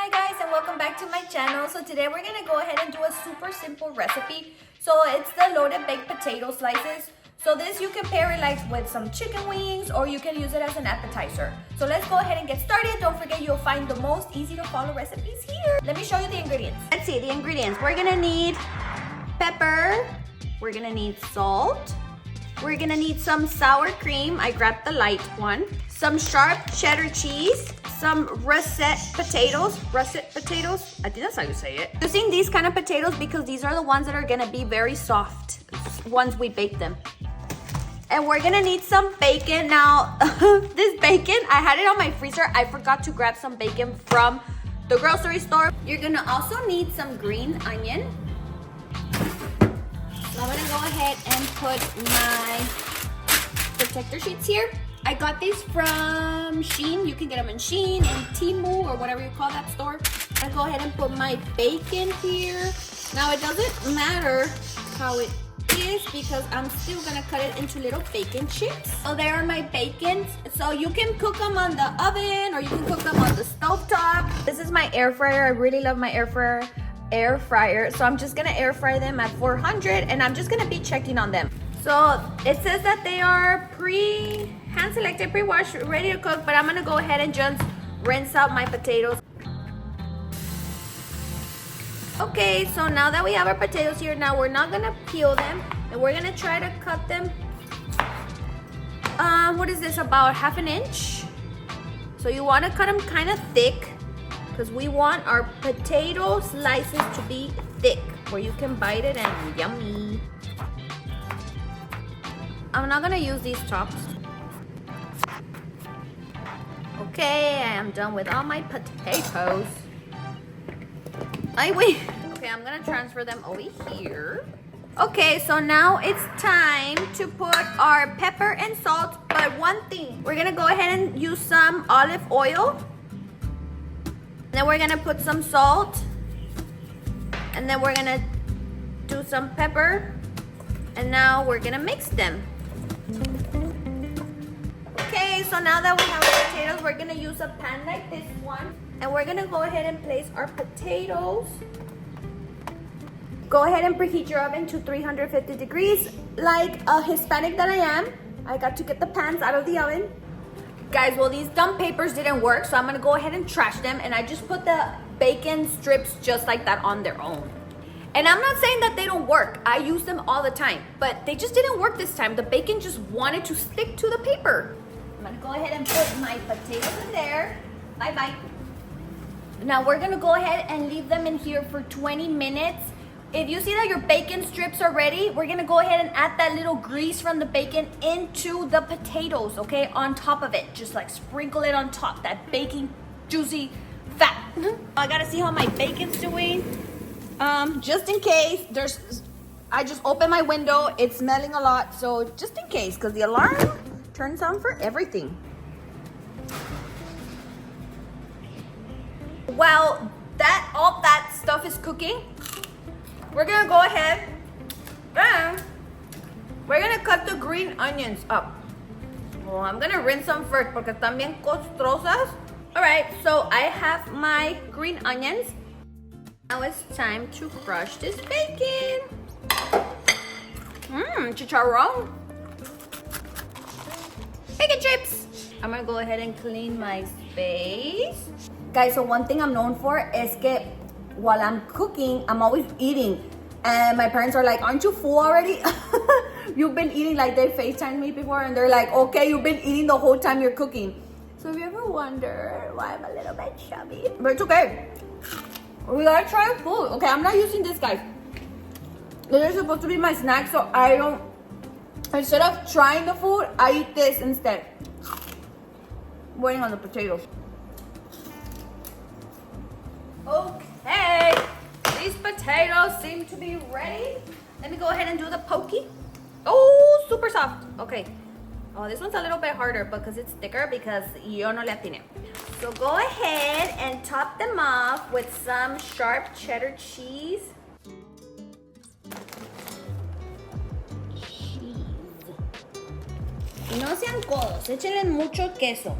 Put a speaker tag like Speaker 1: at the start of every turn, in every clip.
Speaker 1: Hi guys, and welcome back to my channel. So today we're gonna go ahead and do a super simple recipe. So it's the loaded baked potato slices. So this you can pair it like with some chicken wings, or you can use it as an appetizer. So let's go ahead and get started. Don't forget, you'll find the most easy to follow recipes here. Let me show you the ingredients. Let's see the ingredients. We're gonna need pepper, we're gonna need salt, we're gonna need some sour cream. I grabbed the light one. Some sharp cheddar cheese, some russet potatoes. I think that's how you say it. Using these kind of potatoes because these are the ones that are gonna be very soft once we bake them. And we're gonna need some bacon. Now, this bacon, I had it on my freezer. I forgot to grab some bacon from the grocery store. You're gonna also need some green onion. So I'm gonna go ahead and put my protector sheets here. I got these from Shein. You can get them in Shein and Temu or whatever you call that store. I'm gonna go ahead and put my bacon here. Now it doesn't matter how it is because I'm still gonna cut it into little bacon chips. So there are my bacons. So you can cook them on the oven or you can cook them on the stovetop. This is my air fryer. I really love my air fryer. So I'm just gonna air fry them at 400 and I'm just gonna be checking on them. So it says that they are hand selected, pre-washed, ready to cook, but I'm gonna go ahead and just rinse out my potatoes. Okay, so now that we have our potatoes here, now we're not gonna peel them and we're gonna try to cut them. What is this, about half an inch? So you wanna cut them kind of thick because we want our potato slices to be thick where you can bite it and yummy. I'm not gonna use these chops. Okay, I am done with all my potatoes. Wait. Okay, I'm gonna transfer them over here. Okay, so now it's time to put our pepper and salt. But one thing, we're gonna go ahead and use some olive oil. Then we're gonna put some salt. And then we're gonna do some pepper. And now we're gonna mix them. Okay, so now that we have our potatoes, we're gonna use a pan like this one. And we're gonna go ahead and place our potatoes. Go ahead and preheat your oven to 350 degrees. Like a Hispanic that I am, I got to get the pans out of the oven. Guys, well, these dumb papers didn't work, so I'm gonna go ahead and trash them. And I just put the bacon strips just like that on their own. And I'm not saying that they don't work. I use them all the time, but they just didn't work this time. The bacon just wanted to stick to the paper. I'm gonna go ahead and put my potatoes in there. Bye-bye. Now we're gonna go ahead and leave them in here for 20 minutes. If you see that your bacon strips are ready, we're gonna go ahead and add that little grease from the bacon into the potatoes, okay? On top of it, just like sprinkle it on top, that bacon juicy fat. I gotta see how my bacon's doing. Just in case, I just opened my window, it's smelling a lot, so just in case, because the alarm turns on for everything. While all that stuff is cooking, we're gonna go ahead and we're gonna cut the green onions up. Well, I'm gonna rinse them first porque están bien costrosas. All right, so I have my green onions. Now it's time to crush this bacon. Chicharron. Bacon chips. I'm gonna go ahead and clean my space. Guys, so one thing I'm known for is que while I'm cooking, I'm always eating. And my parents are like, aren't you full already? You've been eating, like they FaceTimed me before and they're like, okay, you've been eating the whole time you're cooking. So if you ever wonder why I'm a little bit chubby, but it's okay. We gotta try food. Okay, I'm not using this, guys. This is supposed to be my snack, so I don't, instead of trying the food, I eat this instead. Waiting on the potatoes. Okay, these potatoes seem to be ready. Let me go ahead and do the pokey. Oh, super soft. Okay. Oh, this one's a little bit harder because it's thicker because yo no le atiné. So go ahead and top them off with some sharp cheddar cheese. Y no sean codos, échenle mucho queso.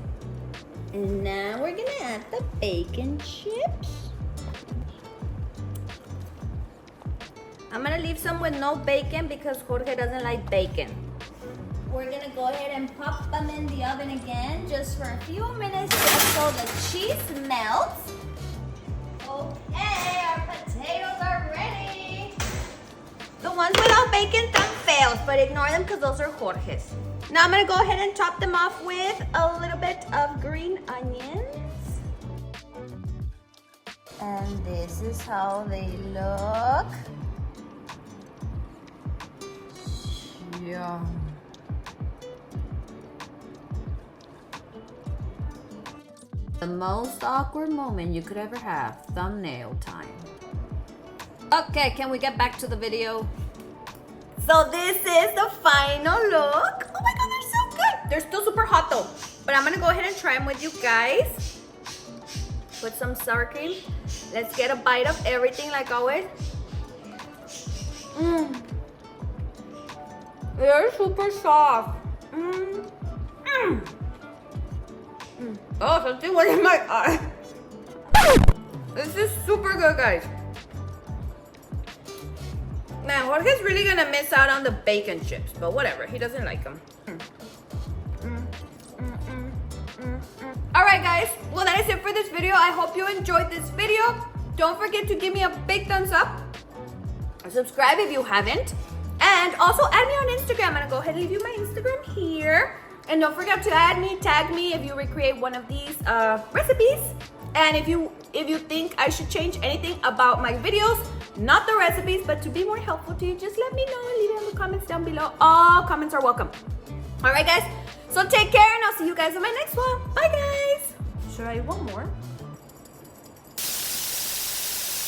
Speaker 1: And now we're gonna add the bacon chips. I'm gonna leave some with no bacon because Jorge doesn't like bacon. We're gonna go ahead and pop them in the oven again just for a few minutes just so the cheese melts. Okay, our potatoes are ready. The ones without bacon, that fails, but ignore them because those are Jorge's. Now I'm gonna go ahead and top them off with a little bit of green onions. And this is how they look. Yum. The most awkward moment you could ever have, thumbnail time. Okay, can we get back to the video? So this is the final look. Oh my God, they're so good. They're still super hot though. But I'm gonna go ahead and try them with you guys. Put some sour cream. Let's get a bite of everything like always. They're super soft. Oh, something went in my eye. This is super good, guys. Man, Jorge's really gonna miss out on the bacon chips, but whatever, he doesn't like them. Alright guys, well that is it for this video. I hope you enjoyed this video. Don't forget to give me a big thumbs up. Subscribe if you haven't. And also add me on Instagram. I'm gonna go ahead and leave you my Instagram here. And don't forget to add me, tag me if you recreate one of these recipes. And if you think I should change anything about my videos, not the recipes, but to be more helpful to you, just let me know and leave it in the comments down below. All comments are welcome. All right, guys. So take care, and I'll see you guys in my next one. Bye, guys. Should I eat one more?